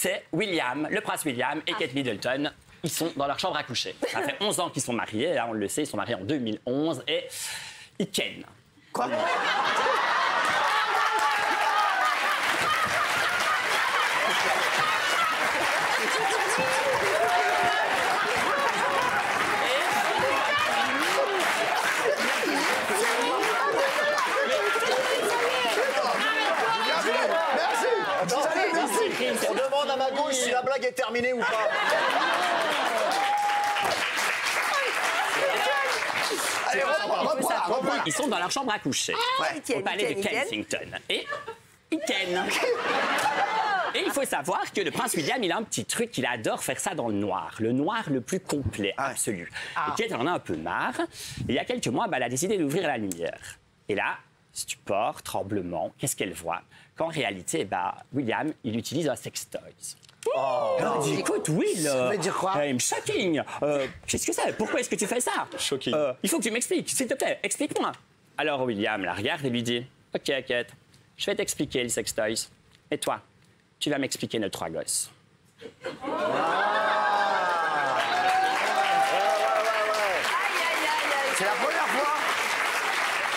c'est William, le prince William et Kate Middleton. Ils sont dans leur chambre à coucher. Ça fait 11 ans qu'ils sont mariés, là, on le sait, ils sont mariés en 2011 et ils kennent. Quoi? On demande à ma gauche si la blague est terminée ou pas. Allez, reprends. Ils sont dans leur chambre à coucher, au palais de Kensington. Et ils kennent. Et il faut savoir que le prince William, il a un petit truc, il adore faire ça dans le noir le plus complet, absolu. Et Kate en a un peu marre. Et il y a quelques mois, elle a décidé d'ouvrir la lumière. Et là, stupor, tremblement, qu'est-ce qu'elle voit? Qu'en réalité, William, il utilise un sextoy. Elle dit, écoute, Will, ça veut dire quoi? shocking. Qu'est-ce que c'est? Pourquoi est-ce que tu fais ça? Shocking. Il faut que tu m'expliques, s'il te plaît, explique-moi. Alors William la regarde et lui dit, OK, Kate, je vais t'expliquer le sextoy. Et toi, tu vas m'expliquer nos 3 gosses. C'est la première fois.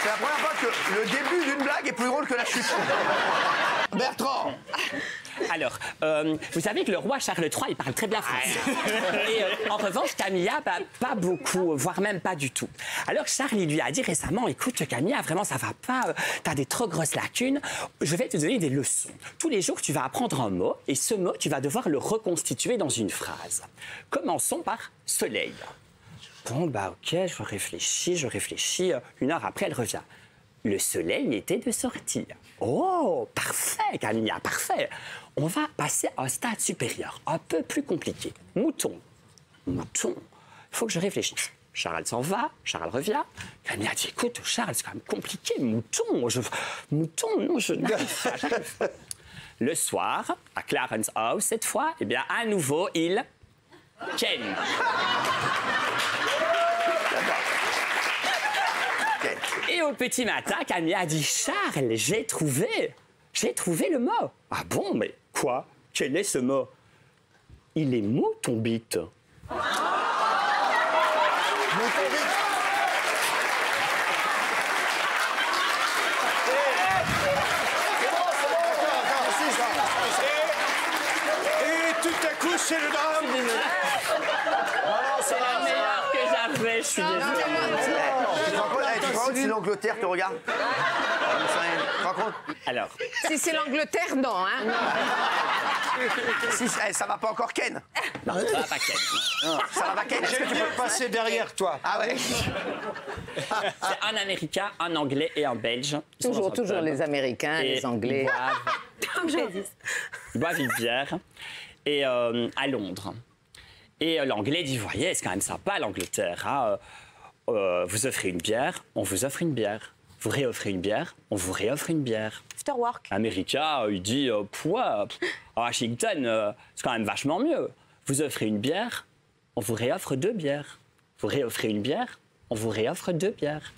C'est la première fois que le début d'une blague est plus drôle que la chute. Bertrand. Alors, vous savez que le roi Charles III, il parle très bien français. Et en revanche, Camilla, pas beaucoup, voire même pas du tout. Alors Charles, il lui a dit récemment, écoute Camilla, vraiment ça va pas, t'as des trop grosses lacunes, je vais te donner des leçons. Tous les jours, tu vas apprendre un mot, et ce mot, tu vas devoir le reconstituer dans une phrase. Commençons par soleil. Bon, OK, je réfléchis. 1 heure après, elle revient. Le soleil était de sortir. Oh, parfait, Camilla, parfait. On va passer à un stade supérieur, un peu plus compliqué. Mouton. Il faut que je réfléchisse. Charles s'en va, Charles revient. Camilla dit, écoute, Charles, c'est quand même compliqué. Mouton, non, je n'arrive pas. Le soir, à Clarence House, cette fois, eh bien, à nouveau, il ken. Et au petit matin, Camilla a dit, Charles, j'ai trouvé le mot. Ah bon, mais quoi? Quel est ce mot? Il est mou, ton bite. Et tout à coup, c'est le drame. C'est la meilleure que j'avais, je suis désolée. Tu te rends compte si l'Angleterre te regarde? Tu te rends compte? Alors, Si c'est l'Angleterre, non. Hein. Si, ça va pas encore Ken? non, ça va pas Ken. Ça va pas Ken? Est-ce que tu peux Passer derrière toi. Ah ouais? C'est un Américain, un Anglais et un Belge. Ils sont dans un Toujours pub. les Américains, Et les Anglais. Ils boivent une bière et, à Londres. Et l'Anglais dit, voyez, c'est quand même sympa l'Angleterre. Hein, vous offrez une bière, on vous offre une bière. Vous réoffrez une bière, on vous réoffre une bière. Afterwork. L'Américain, il dit, à Washington, c'est quand même vachement mieux. Vous offrez une bière, on vous réoffre 2 bières. Vous réoffrez une bière, on vous réoffre 2 bières.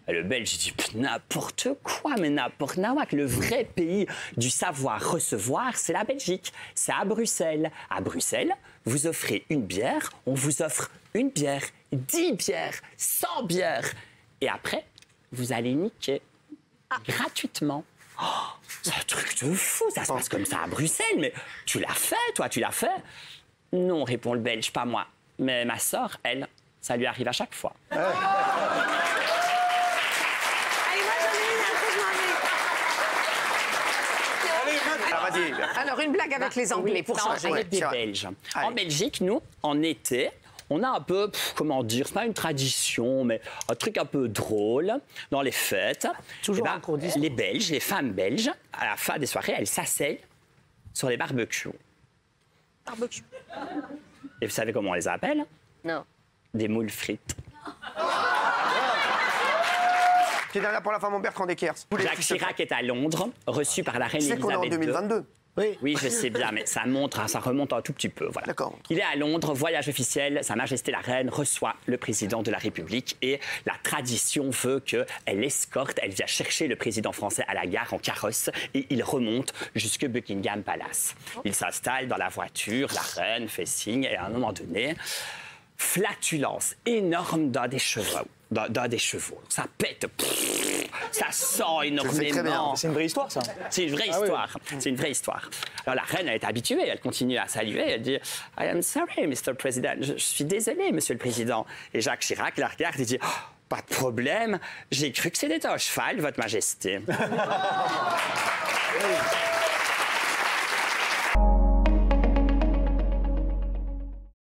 Et le Belge, il dit, n'importe quoi, mais n'importe quoi. Le vrai pays du savoir-recevoir, c'est la Belgique. C'est à Bruxelles. À Bruxelles, vous offrez une bière, on vous offre une bière, 10 bières, 100 bières. Et après, vous allez niquer gratuitement. Oh, c'est un truc de fou, ça se passe comme ça à Bruxelles. Mais tu l'as fait, toi, tu l'as fait? Non, répond le Belge, pas moi. Mais ma sœur, elle, ça lui arrive à chaque fois. Alors, une blague avec les Anglais, pour Non, changer. avec des c'est vrai. Belges. Allez. En Belgique, nous, en été, on a un peu, comment dire, c'est pas une tradition, mais un truc un peu drôle dans les fêtes. Toujours Eh ben, un cours d'histoire. les Belges, les femmes belges, à la fin des soirées, elles s'asseyent sur les barbecues. Barbecue. Et vous savez comment on les appelle? Non. Des moules frites. Qui est là pour la femme en Bertrand Deckers. Jacques Chirac est à Londres, reçu par la reine Tu sais qu'on est en Elisabeth II. 2022. Oui, je sais bien, mais ça remonte un tout petit peu. Voilà. D'accord. Il est à Londres, voyage officiel. Sa Majesté la Reine reçoit le président de la République et la tradition veut qu'elle l'escorte. Elle vient chercher le président français à la gare en carrosse et il remonte jusque Buckingham Palace. Il s'installe dans la voiture, la reine fait signe et à un moment donné, flatulence énorme d'un des chevaux. Ça pète. Ça sent énormément. C'est une vraie histoire, ça. C'est une vraie histoire. C'est une vraie histoire. Alors la reine, elle est habituée. Elle continue à saluer. Elle dit « I am sorry, Mr. President. Je suis désolée, Monsieur le Président. » Et Jacques Chirac la regarde et dit oh, « Pas de problème. J'ai cru que c'était un cheval, Votre Majesté. »